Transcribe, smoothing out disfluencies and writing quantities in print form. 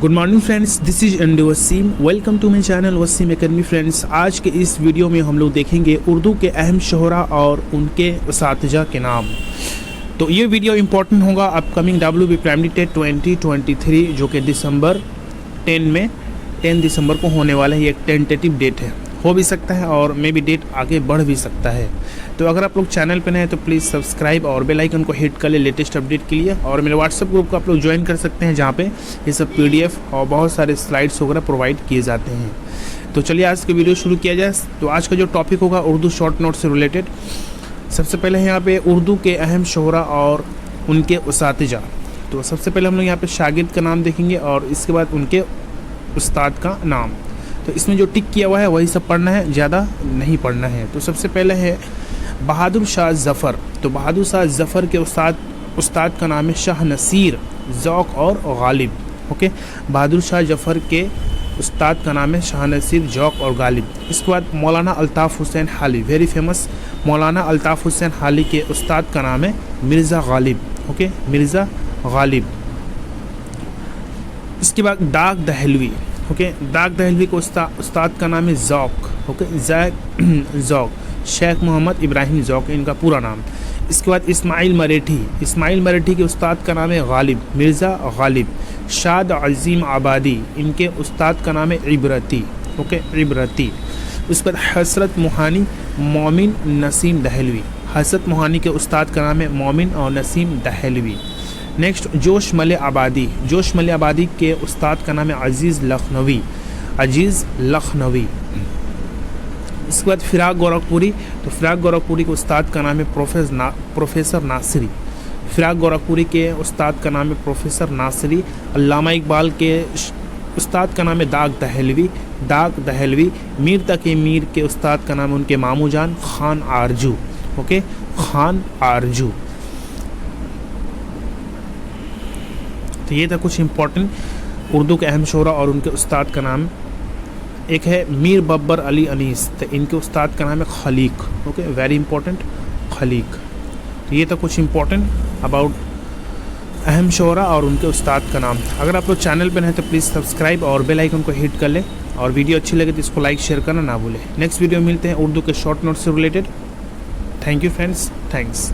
Good morning friends, this is and Waseem. Welcome to my channel Waseem academy. Friends, आज के इस video में हम लोग देखेंगे उर्दू के अहम शोहरा और उनके असातिज़ा के नाम। तो ये वीडियो इंपॉर्टेंट होगा अपकमिंग WB प्राइमरी टेट 2023 जो कि दिसंबर 10 दिसंबर को होने वाला है। ये एक टेंटेटिव डेट है, हो भी सकता है और मे बी डेट आगे बढ़ भी सकता है। तो अगर आप लोग चैनल पर नए हैं तो प्लीज़ सब्सक्राइब और बेल आइकन को हिट कर ले लेटेस्ट अपडेट के लिए। और मेरे व्हाट्सएप ग्रुप को आप लोग ज्वाइन कर सकते हैं जहाँ पे ये सब PDF और बहुत सारे स्लाइड्स वगैरह प्रोवाइड किए जाते हैं। तो चलिए आज की वीडियो शुरू किया जाए। तो आज का जो टॉपिक होगा उर्दू शॉर्ट नोट से रिलेटेड। सबसे पहले है यहाँ पे उर्दू के अहम शोहरा और उनके उसातिजा। तो सबसे पहले हम लोग यहाँ पे शागिर्द का नाम देखेंगे और इसके बाद उनके उस्ताद का नाम। तो इसमें जो टिक किया हुआ है वही सब पढ़ना है, ज़्यादा नहीं पढ़ना है। तो सबसे पहले है बहादुर शाह ज़फ़र। तो बहादुर शाह ज़फ़र के उस्ताद का नाम है शाह नसीर, ज़ौक़ और गालिब। ओके, बहादुर शाह ज़फ़र के उस्ताद का नाम है शाह नसीर, ज़ौक़ और गालिब। इसके बाद मौलाना अल्ताफ़ हुसैन हाली, वेरी फेमस मौलाना अल्ताफ़ हुसैन हाली के उस्ताद का नाम है मिर्ज़ा गालिब। ओके, मिर्ज़ा गालिब। इसके बाद दाग दहलवी। ओके, दाग दहलवी के उस्ताद का नाम है ज़ौक़। ओके, ज़ौक़, शेख मोहम्मद इब्राहिम ज़ौक़ इनका पूरा नाम। इसके बाद इस्माइल मरेठी के उस्ताद का नाम है गालिब, मिर्ज़ा गालिब। शाद अज़ीम आबादी, इनके उस्ताद का नाम है इबरती। ओके, इबरती। उसके बाद हसरत मोहानी मोमिन नसीम दहलवी, हसरत मोहानी के उस्ताद का नाम है मोमिन और नसीम दहलवी। नेक्स्ट जोश मले आबादी के उस्ताद का नाम है अजीज़ लखनवी। इसके बाद फ़िराक गोरखपुरी। तो फ़िराक गोरखपुरी के उस्ताद का नाम है प्रोफेसर नासिरी। फ़िराक गोरखपुरी के उस्ताद का नाम है प्रोफेसर नासिरी। अल्लामा इकबाल के उस्ताद का नाम है दाग दहलवी। मीर तकी मीर के उस्ताद का नाम है उनके मामू जान खान आरजू। ओके, खान आरजू। तो ये था कुछ इम्पोर्टेंट उर्दू के अहम शोहरा और उनके उस्ताद का नाम। एक है मीर बब्बर अली अनीस, तो इनके उस्ताद का नाम है Khaliq. Okay, very important, Khaliq. तो ये था कुछ इम्पोर्टेंट अबाउट अहम शोहरा और उनके उस्ताद का नाम। अगर आप लोग चैनल पर हैं तो प्लीज़ सब्सक्राइब और बेल आइकन को हिट कर ले और वीडियो अच्छी लगे तो इसको लाइक शेयर करना ना भूलें। नेक्स्ट वीडियो मिलते हैं उर्दू के शॉर्ट नोट से related. Thank you friends, thanks.